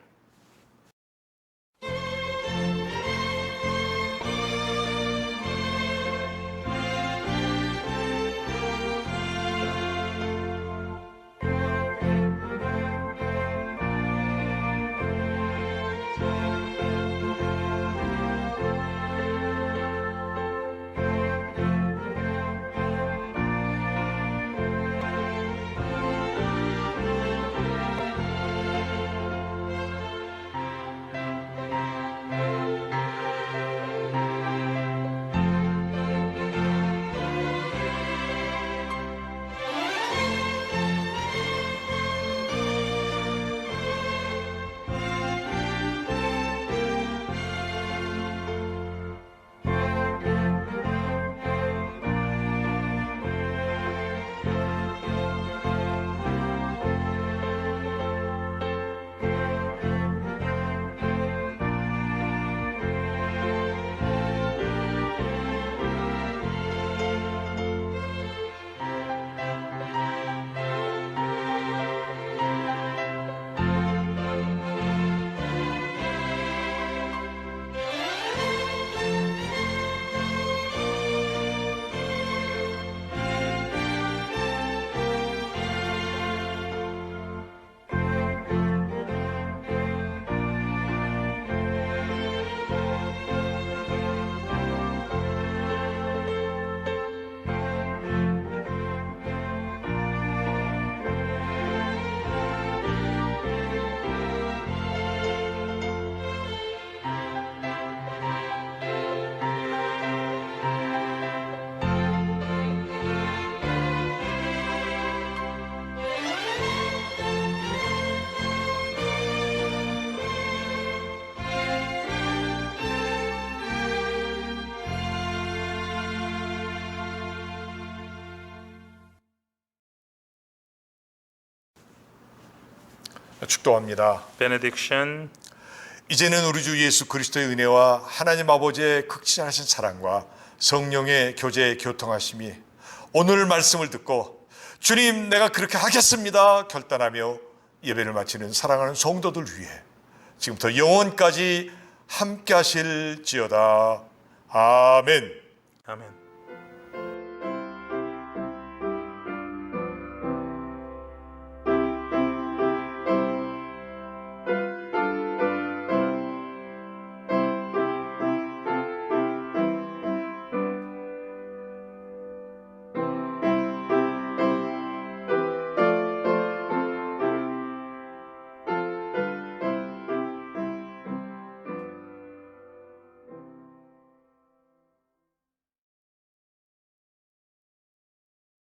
Speaker 1: 축도합니다.
Speaker 2: Benediction.
Speaker 1: 이제는 우리 주 예수 그리스도의 은혜와 하나님 아버지의 극진하신 사랑과 성령의 교제 교통하심이 오늘 말씀을 듣고 주님 내가 그렇게 하겠습니다 결단하며 예배를 마치는 사랑하는 성도들 위해 지금부터 영원까지 함께 하실지어다. 아멘.
Speaker 2: Amen.